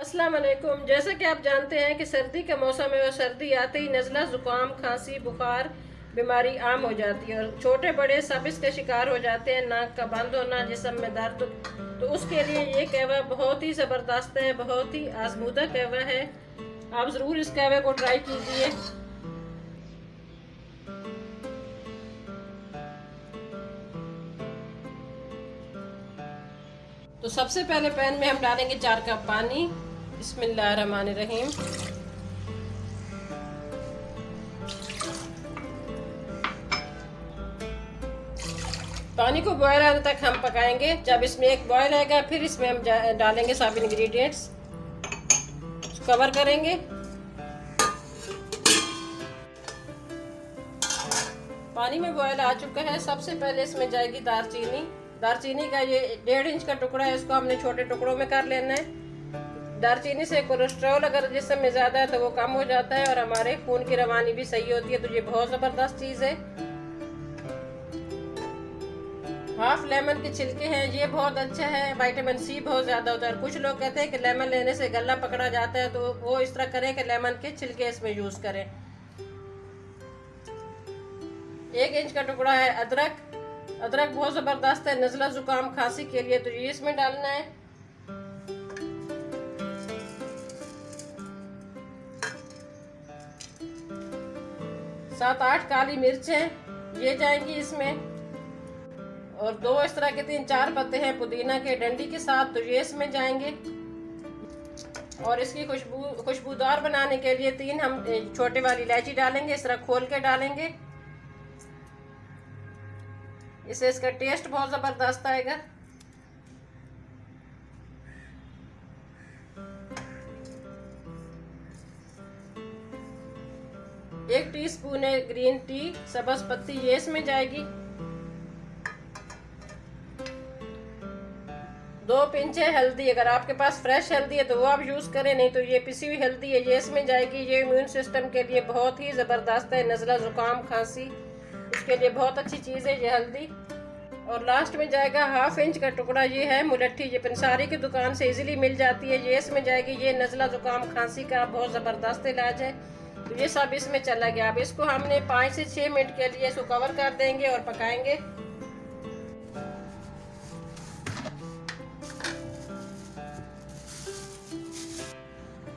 अस्सलाम वालेकुम। जैसा कि आप जानते हैं कि सर्दी का मौसम है और सर्दी आते ही नज़ला, ज़ुकाम, खांसी, बुखार बीमारी आम हो जाती है और छोटे बड़े सब इसके शिकार हो जाते हैं। नाक का बंद होना, जिस्म में दर्द, तो उसके लिए ये कहवा बहुत ही ज़बरदस्त है, बहुत ही आजमूदा कहवा है। आप ज़रूर इस कहवे को ट्राई कीजिए। तो सबसे पहले पैन में हम डालेंगे 4 कप पानी। बिस्मिल्लाहिर्रहमानिर्रहीम। पानी को बॉयल आने तक हम पकाएंगे। जब इसमें एक बॉयल आएगा फिर इसमें हम डालेंगे सब इंग्रेडिएंट्स, कवर करेंगे। पानी में बॉयल आ चुका है। सबसे पहले इसमें जाएगी दालचीनी। दालचीनी का ये 1.5 इंच का टुकड़ा है, इसको हमने छोटे टुकड़ों में कर लेना है। दालचीनी से कोलेस्ट्रॉल अगर जिस्म में ज़्यादा है तो वो कम हो जाता है और हमारे खून की रवानी भी सही होती है, तो ये बहुत ज़बरदस्त चीज़ है। हाफ लेमन के छिलके हैं, ये बहुत अच्छा है, विटामिन सी बहुत ज़्यादा होता है। कुछ लोग कहते हैं कि लेमन लेने से गला पकड़ा जाता है, तो वो इस तरह करें कि लेमन के छिलके इसमें यूज़ करें। 1 इंच का टुकड़ा है अदरक। अदरक बहुत ज़बरदस्त है नज़ला, ज़ुकाम, खांसी के लिए, तो ये इसमें डालना है। सात 8 काली मिर्चें ये जाएंगी इसमें, और 2 इस तरह के 3-4 पत्ते हैं पुदीना के डंडी के साथ, तो ये इसमें जाएंगे। और इसकी खुशबूदार बनाने के लिए 3 हम छोटे वाली इलायची डालेंगे, इस तरह खोल के डालेंगे। इससे इसका टेस्ट बहुत ज़बरदस्त आएगा। एक टीस्पून है ग्रीन टी, सब्ज़ पत्ती, ये इसमें जाएगी। 2 पिंच है हल्दी। अगर आपके पास फ्रेश हल्दी है तो वो आप यूज़ करें, नहीं तो ये पिसी हुई हल्दी है, ये इसमें जाएगी। ये इम्यून सिस्टम के लिए बहुत ही ज़बरदस्त है, नज़ला, ज़ुकाम, खांसी, उसके लिए बहुत अच्छी चीज़ है ये हल्दी। और लास्ट में जाएगा 1/2 इंच का टुकड़ा, ये है मुलट्ठी, ये पंसारी की दुकान से इजीली मिल जाती है, ये इसमें जाएगी। ये नज़ला, ज़ुकाम, खांसी का बहुत ज़बरदस्त इलाज है, तो ये सब इसमें चला गया। अब इसको हमने 5 से 6 मिनट के लिए इसको कवर कर देंगे और पकाएंगे।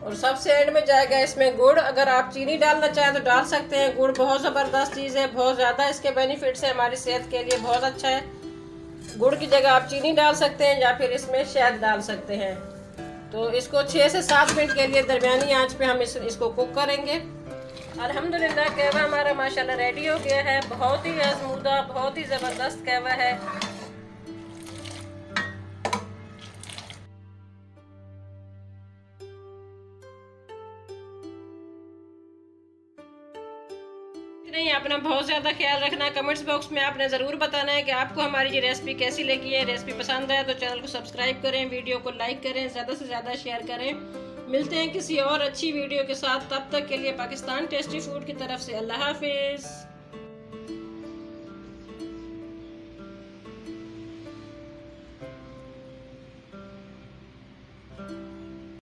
और सबसे एंड में जाएगा इसमें गुड़। अगर आप चीनी डालना चाहें तो डाल सकते हैं। गुड़ बहुत ज़बरदस्त चीज़ है, बहुत ज़्यादा इसके बेनिफिट्स है, हमारी सेहत के लिए बहुत अच्छा है। गुड़ की जगह आप चीनी डाल सकते हैं या फिर इसमें शहद डाल सकते हैं। तो इसको 6 से 7 मिनट के लिए दरमियानी आंच पे हम इसको कुक करेंगे। अल्हम्दुलिल्लाह कहवा हमारा माशाल्लाह रेडी हो गया है। बहुत ही आजमूदा, बहुत ही ज़बरदस्त कहवा है। नहीं, अपना बहुत ज़्यादा ख्याल रखना। कमेंट्स बॉक्स में आपने ज़रूर बताना है कि आपको हमारी ये रेसिपी कैसी लगी है। रेसिपी पसंद आए तो चैनल को सब्सक्राइब करें, वीडियो को लाइक करें, ज़्यादा से ज़्यादा शेयर करें। मिलते हैं किसी और अच्छी वीडियो के साथ, तब तक के लिए पाकिस्तान टेस्टी फूड की तरफ से अल्लाह हाफिज़।